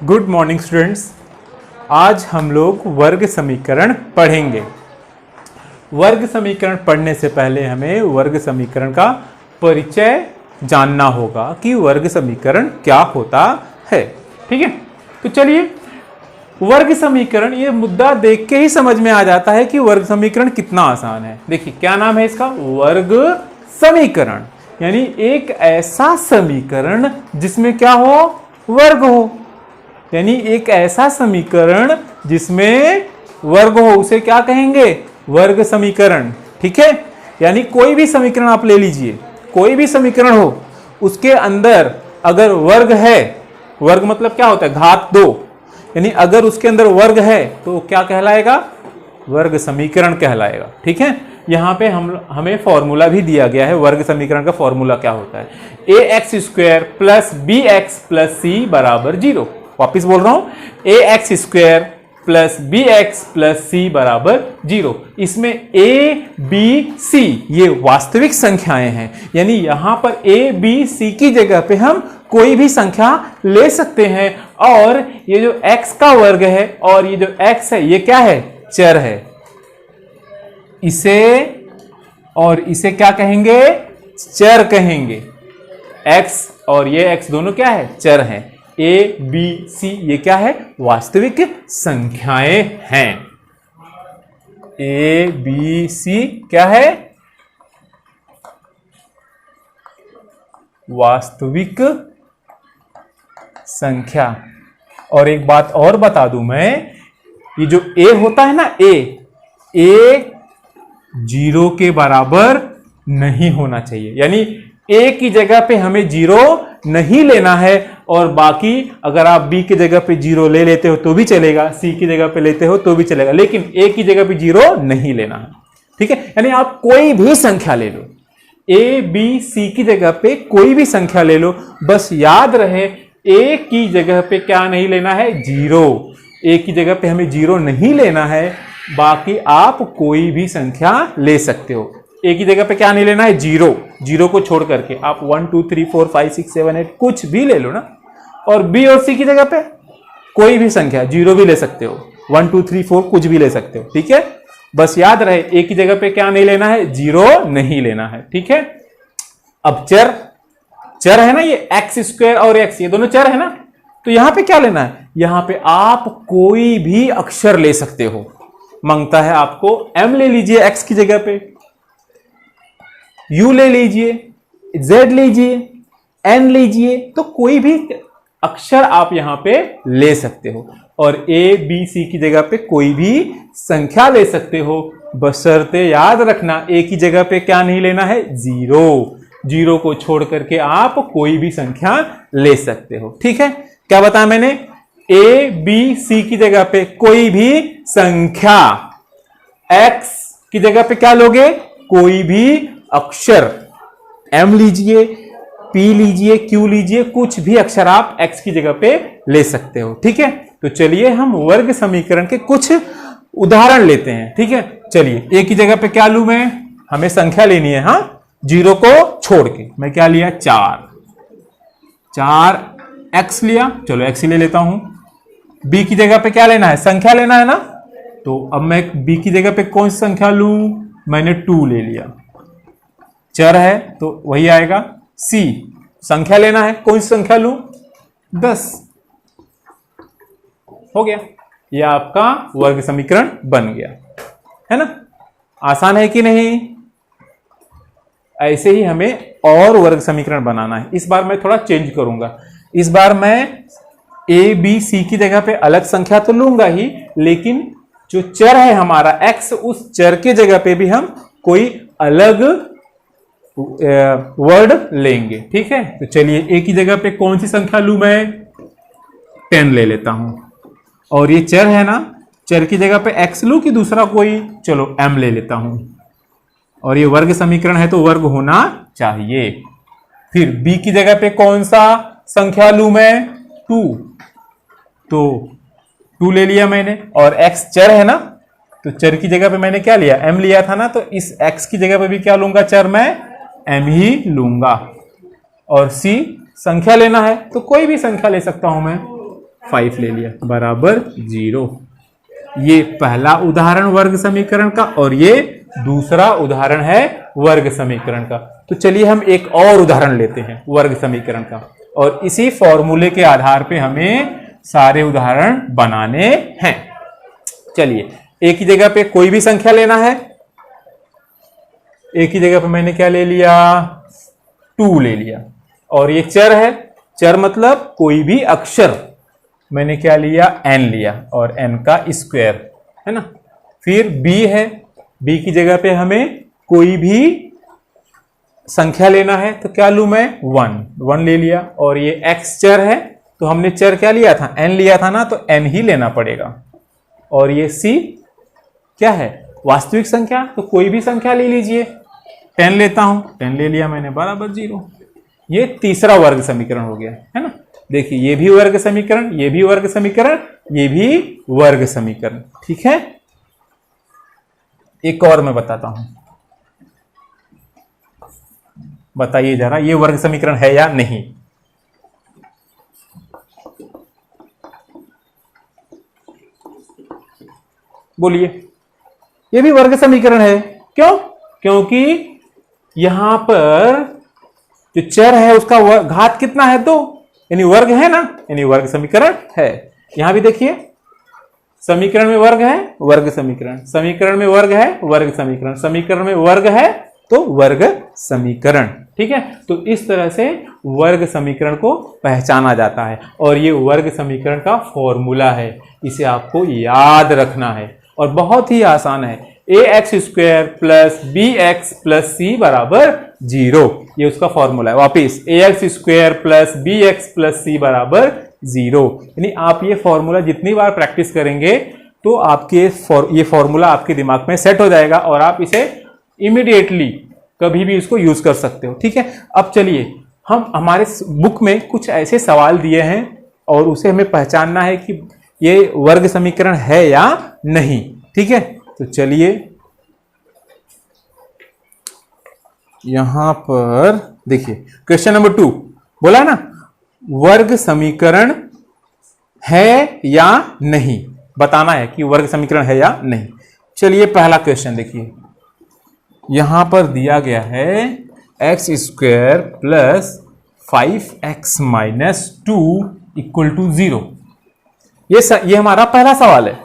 Good morning students. आज हम लोग वर्ग समीकरण पढ़ेंगे। वर्ग समीकरण पढ़ने से पहले हमें वर्ग समीकरण का परिचय जानना होगा कि वर्ग समीकरण क्या होता है। ठीक है, तो चलिए वर्ग समीकरण, ये मुद्दा देख के ही समझ में आ जाता है कि वर्ग समीकरण कितना आसान है। देखिए क्या नाम है इसका, वर्ग समीकरण, यानी एक ऐसा समीकरण जिसमें क्या हो, वर्ग हो, यानी एक ऐसा समीकरण जिसमें वर्ग हो उसे क्या कहेंगे, वर्ग समीकरण। ठीक है, यानी कोई भी समीकरण आप ले लीजिए, कोई भी समीकरण हो उसके अंदर अगर वर्ग है, वर्ग मतलब क्या होता है, घात 2, यानी अगर उसके अंदर वर्ग है तो क्या कहलाएगा, वर्ग समीकरण कहलाएगा। ठीक है, यहां पे हमें फॉर्मूला भी दिया गया है। वर्ग समीकरण का फॉर्मूला क्या होता है, ax square plus bx plus c बराबर 0। वापिस बोल रहा हूं, ax square plus bx plus c बराबर 0। इसमें a b c ये वास्तविक संख्याएं हैं, यानी यहां पर a b c की जगह पे हम कोई भी संख्या ले सकते हैं। और ये जो x का वर्ग है और ये जो x है ये क्या है, चर है। इसे क्या कहेंगे, चर कहेंगे। x और ये x दोनों क्या है, चर हैं। a b c ये क्या है, वास्तविक संख्याएं हैं। a b c क्या है, वास्तविक संख्या। और एक बात और बता दूं मैं, ये जो a होता है ना, a 0 के बराबर नहीं होना चाहिए, यानी a की जगह पे हमें 0 नहीं लेना है। और बाकी अगर आप b की जगह पे 0 ले लेते हो तो भी चलेगा, c की जगह पे लेते हो तो भी चलेगा, लेकिन a की जगह पे 0 नहीं लेना है। ठीक है, यानी आप कोई भी संख्या ले लो, a b c की जगह पे कोई भी संख्या ले लो, बस याद रहे a की जगह पे क्या नहीं लेना है, 0। a की जगह पे हमें 0 नहीं लेना है, बाकी आप कोई भी संख्या ले सकते हो। a की जगह पे क्या नहीं लेना है, 0 को छोड़ करके आप 1 2 3 4 5 6 7 8 कुछ भी ले लो ना। और b और c की जगह पे कोई भी संख्या 0 भी ले सकते हो, 1 2 3 4 कुछ भी ले सकते हो। ठीक है, बस याद रहे a की जगह पे क्या नहीं लेना है, 0 नहीं लेना है। ठीक है, अब चर है ना, ये x स्क्वायर और x ये दोनों चर है ना, तो यहां पे क्या लेना है, यहां पे आप कोई भी अक्षर ले सकते हो। मांगता है आपको m ले लीजिए x की जगह पे, u ले लीजिए, z लीजिए, n लीजिए, तो कोई भी अक्षर आप यहां पे ले सकते हो। और a b c की जगह पे कोई भी संख्या ले सकते हो, बशर्ते याद रखना a की जगह पे क्या नहीं लेना है, 0 को छोड़ करके आप कोई भी संख्या ले सकते हो। ठीक है, क्या बताया मैंने, a b c की जगह पे कोई भी संख्या, x की जगह पे क्या लोगे, कोई भी अक्षर, m लीजिए, p लीजिए, q लीजिए, कुछ भी अक्षर आप x की जगह पे ले सकते हो। ठीक है, तो चलिए हम वर्ग समीकरण के कुछ उदाहरण लेते हैं। ठीक है, चलिए a की जगह पे क्या लूं मैं, हमें संख्या लेनी है, हाँ, 0 को छोड़ के। मैं क्या लिया, 4x लिया, चलो x ही ले लेता हूं। b की जगह पे क्या लेना है, संख्या लेना है ना, तो अब मैं b की जगह पे कौन सी संख्या लूं, मैंने 2 ले लिया, चर है तो वही आएगा। c संख्या लेना है, कौन सी संख्या लूं, 10। हो गया, यह आपका वर्ग समीकरण बन गया, है ना। आसान है कि नहीं, ऐसे ही हमें और वर्ग समीकरण बनाना है। इस बार मैं थोड़ा चेंज करूंगा, इस बार मैं a b c की जगह पे अलग संख्या तो लूंगा ही, लेकिन जो चर है हमारा x, उस चर के जगह पे भी हम कोई अलग वर्ड लेंगे। ठीक है, तो चलिए a की जगह पे कौन सी संख्या लूं मैं, 10 ले लेता हूं। और ये चर है ना, चर की जगह पे x लूं कि दूसरा कोई, चलो m ले लेता हूं। और ये वर्ग समीकरण है तो वर्ग होना चाहिए। फिर b की जगह पे कौन सा संख्या लूं मैं, 2, तो 2 ले लिया मैंने। और x चर है ना, तो चर की जगह पे मैंने क्या लिया, m लिया था ना, तो इस x की जगह पे भी क्या लूंगा, चर मैं m ही लूंगा। और c संख्या लेना है तो कोई भी संख्या ले सकता हूं मैं, 5 ले लिया बराबर 0। ये पहला उदाहरण वर्ग समीकरण का और ये दूसरा उदाहरण है वर्ग समीकरण का। तो चलिए हम एक और उदाहरण लेते हैं वर्ग समीकरण का, और इसी फॉर्मूले के आधार पे हमें सारे उदाहरण बनाने हैं। चलिए एक ही जगह पे कोई भी संख्या लेना है। एक ही जगह पे मैंने क्या ले लिया, 2 ले लिया, और ये चर है, चर मतलब कोई भी अक्षर, मैंने क्या लिया, n लिया, और n का स्क्वायर है ना। फिर b है, b की जगह पे हमें कोई भी संख्या लेना है, तो क्या लूं मैं, 1 ले लिया, और ये x चर है, तो हमने चर क्या लिया था, n लिया था ना, तो n ही लेना पड़ेगा। और ये c क्या है, वास्तविक संख्या, तो कोई भी संख्या ले लीजिए, 10 लेता हूं, 10 ले लिया मैंने बराबर 0। ये तीसरा वर्ग समीकरण हो गया है ना। देखिए ये भी वर्ग समीकरण, ये भी वर्ग समीकरण, ये भी वर्ग समीकरण, ठीक है। एक और मैं बताता हूं, बताइए जरा ये वर्ग समीकरण है या नहीं। बोलिए, ये भी वर्ग समीकरण है। क्यों? क्योंकि यहां पर जो चर है उसका घात कितना है, 2, यानी वर्ग है ना, यानी वर्ग समीकरण है। यहां भी देखिए समीकरण में वर्ग है, वर्ग समीकरण, समीकरण में वर्ग है, वर्ग समीकरण, समीकरण में वर्ग है तो वर्ग समीकरण, ठीक है। तो इस तरह से वर्ग समीकरण को पहचाना जाता है, और ये वर्ग समीकरण का फॉर्मूला है, इसे आपको याद रखना है और बहुत ही आसान है। ax² plus bx plus c बराबर 0, ये उसका फॉर्मूला है। वापिस ax² plus bx plus c बराबर 0, यानी आप ये फॉर्मूला जितनी बार प्रैक्टिस करेंगे तो आपके ये फॉर्मूला आपके दिमाग में सेट हो जाएगा और आप इसे इमीडिएटली कभी भी इसको यूज कर सकते हो, ठीक है। अब चलिए हम हमारे बुक में कुछ ऐसे सवाल दिए हैं और उसे हमें पहचानना है कि ये वर्ग समीकरण है या नहीं, ठीक है। तो चलिए यहां पर देखिए क्वेश्चन नंबर 2 बोला ना, वर्ग समीकरण है या नहीं, बताना है कि वर्ग समीकरण है या नहीं। चलिए पहला क्वेश्चन देखिए, यहां पर दिया गया है x² plus 5x minus 2 equal to 0। ये हमारा पहला सवाल है,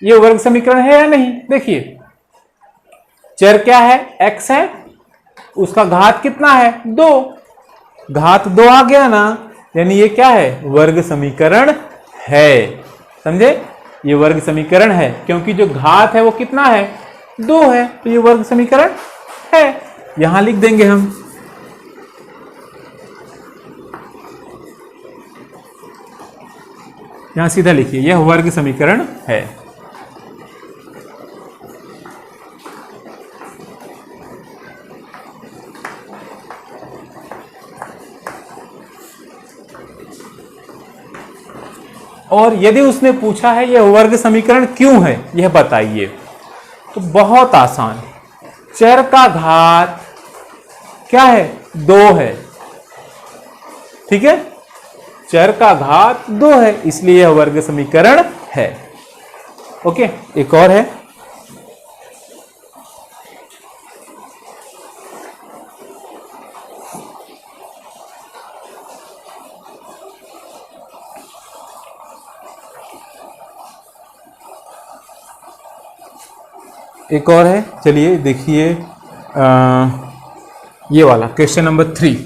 ये वर्ग समीकरण है या नहीं। देखिए चर क्या है, x है, उसका घात कितना है, 2, घात 2 आ गया ना, यानी ये क्या है, वर्ग समीकरण है, समझे। ये वर्ग समीकरण है क्योंकि जो घात है वो कितना है, 2 है, तो ये वर्ग समीकरण है। यहां लिख देंगे हम, यहां सीधा लिखिए, यह वर्ग समीकरण है। और यदि उसने पूछा है यह वर्ग समीकरण क्यों है, यह बताइए, तो बहुत आसान, चर का घात क्या है, 2 है, ठीक है, चर का घात 2 है, इसलिए यह वर्ग समीकरण है। ओके, एक और है, एक और है, चलिए देखिए ये वाला क्वेश्चन नंबर 3।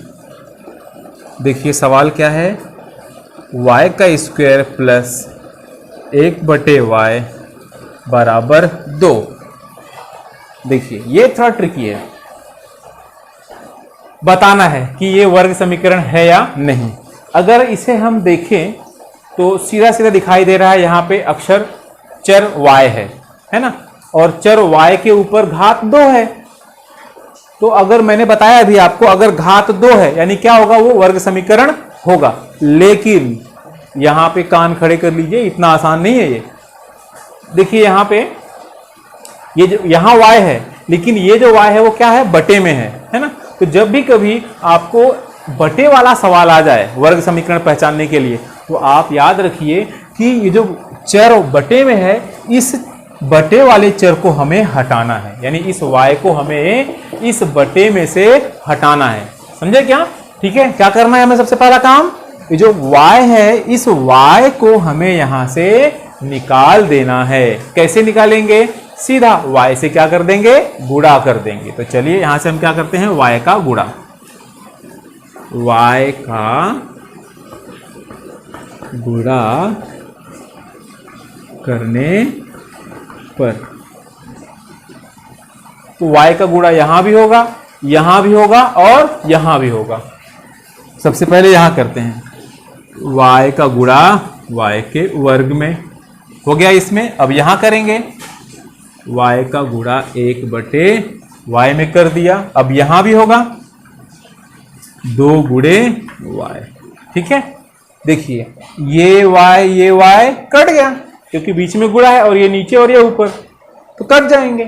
देखिए सवाल क्या है, y का स्क्वायर प्लस 1/y बराबर 2। देखिए ये थोड़ा ट्रिकी है, बताना है कि ये वर्ग समीकरण है या नहीं। अगर इसे हम देखें तो सीधा सीधा दिखाई दे रहा है, यहाँ पे अक्षर चर y है ना, और चर y के ऊपर घात 2 है। तो अगर मैंने बताया अभी आपको, अगर घात 2 है यानी क्या होगा, वो वर्ग समीकरण होगा। लेकिन यहां पे कान खड़े कर लीजिए, इतना आसान नहीं है ये। देखिए यहां पे ये जो यहां y है, लेकिन ये जो y है वो क्या है, बटे में है ना। तो जब भी कभी आपको बटे वाला सवाल आ जाए वर्ग समीकरण पहचानने के लिए, तो आप याद रखिए कि ये जो चर बटे में है, इस बटे वाले चर को हमें हटाना है, यानी इस y को हमें इस बटे में से हटाना है। समझे क्या? ठीक है, क्या करना है हमें? सबसे पहला काम, ये जो y है, इस y को हमें यहां से निकाल देना है। कैसे निकालेंगे? सीधा y से क्या कर देंगे? गुणा कर देंगे। तो चलिए यहां से हम क्या करते हैं? y का गुणा, y का गुणा करने पर, तो y का गुणा यहां भी होगा, यहां भी होगा और यहां भी होगा। सबसे पहले यहां करते हैं, y का गुणा y के वर्ग में हो गया इसमें। अब यहां करेंगे y का गुणा 1 बटे y में कर दिया। अब यहां भी होगा 2 गुणे y। ठीक है, देखिए ये y कट गया क्योंकि बीच में गुणा है, और ये नीचे और ये ऊपर, तो कट जाएंगे।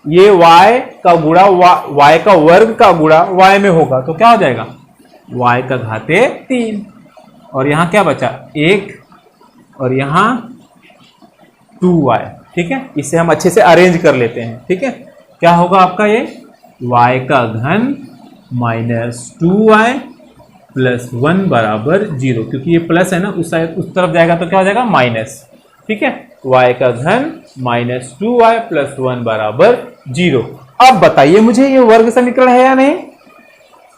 ये y का गुणा y का वर्ग का गुणा y में होगा, तो क्या हो जाएगा? y का घाते 3, और यहां क्या बचा? 1, और यहां 2y। ठीक है, इसे हम अच्छे से अरेंज कर लेते हैं। ठीक है, क्या होगा आपका? ये y का घन माइनस 2y प्लस 1 बराबर 0, क्योंकि ये प्लस है ना, उस तरफ जाएगा तो क्या हो जाएगा? माइनस। ठीक है, y का घन माइनस 2y प्लस 1 बराबर 0। अब बताइए मुझे, ये वर्ग समीकरण है या नहीं?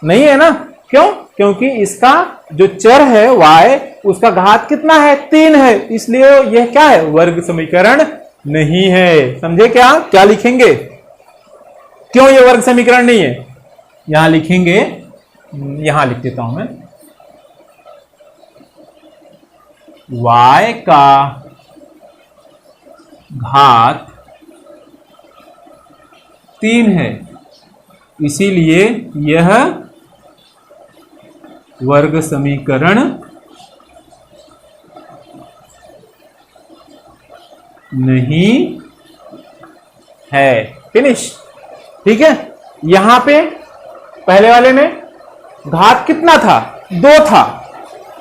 नहीं है ना? क्यों? क्योंकि इसका जो चर है y, उसका घात कितना है? 3 है, इसलिए यह क्या है? वर्ग समीकरण नहीं है। समझे क्या? क्या लिखेंगे? क्यों ये वर्ग समीकरण नहीं है? यहां लिखेंगे, यहां लिख देता हूं मैं, y का घात 3 है, इसीलिए यह वर्ग समीकरण नहीं है। फिनिश। ठीक है, यहां पे पहले वाले में घात कितना था? 2 था।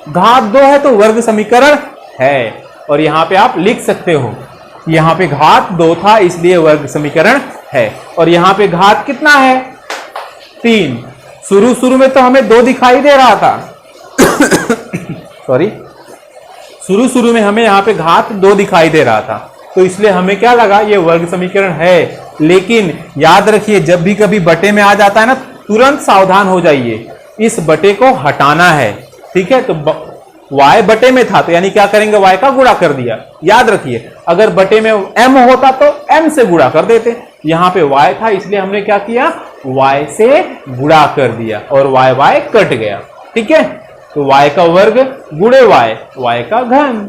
घात 2 है तो वर्ग समीकरण है, और यहां पे आप लिख सकते हो, यहां पे घात 2 था इसलिए वर्ग समीकरण है, और यहां पे घात कितना है? 3। शुरू में तो हमें 2 दिखाई दे रहा था सॉरी, शुरू में हमें यहां पे घात 2 दिखाई दे रहा था, तो इसलिए हमें क्या लगा? ये वर्ग समीकरण है। लेकिन याद रखिए, जब भी कभी बटे में आ जाता है ना, तुरंत सावधान हो जाइए, इस बटे को हटाना है। ठीक है, तो y बटे में था तो यानी क्या करेंगे? y का गुणा कर दिया। याद रखिए, अगर बटे में m होता तो m से गुणा कर देते। यहां पे y था इसलिए हमने क्या किया? y से गुणा कर दिया, और y कट गया। ठीक है, तो y का वर्ग गुणे y का घन,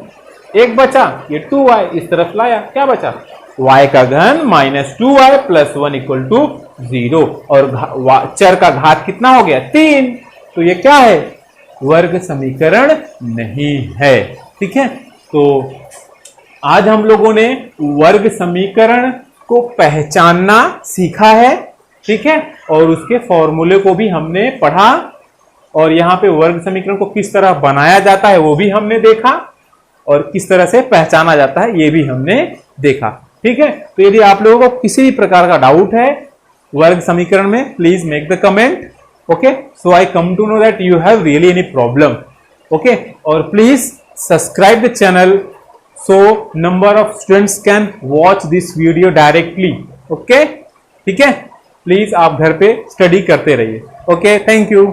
1 बचा, ये 2y इस तरफ लाया, क्या बचा? y का घन minus 2y plus 1 equal to 0, और चर का घात कितना हो गया? 3। तो ये क्या है? वर्ग समीकरण नहीं है। ठीक है, तो आज हम लोगों ने वर्ग समीकरण को पहचानना सीखा है। ठीक है, और उसके फॉर्मूले को भी हमने पढ़ा, और यहाँ पे वर्ग समीकरण को किस तरह बनाया जाता है वो भी हमने देखा, और किस तरह से पहचाना जाता है ये भी हमने देखा। ठीक है, तो यदि आप लोगों को किसी भी प्रकार का डाउट है वर्ग समीकरण में, please make the comment. Okay, so I come to know that you have really any problem. Okay, और please subscribe the channel so number of students can watch this video directly. Okay, ठीक है, please आप घर पे study करते रहिए। Okay, thank you.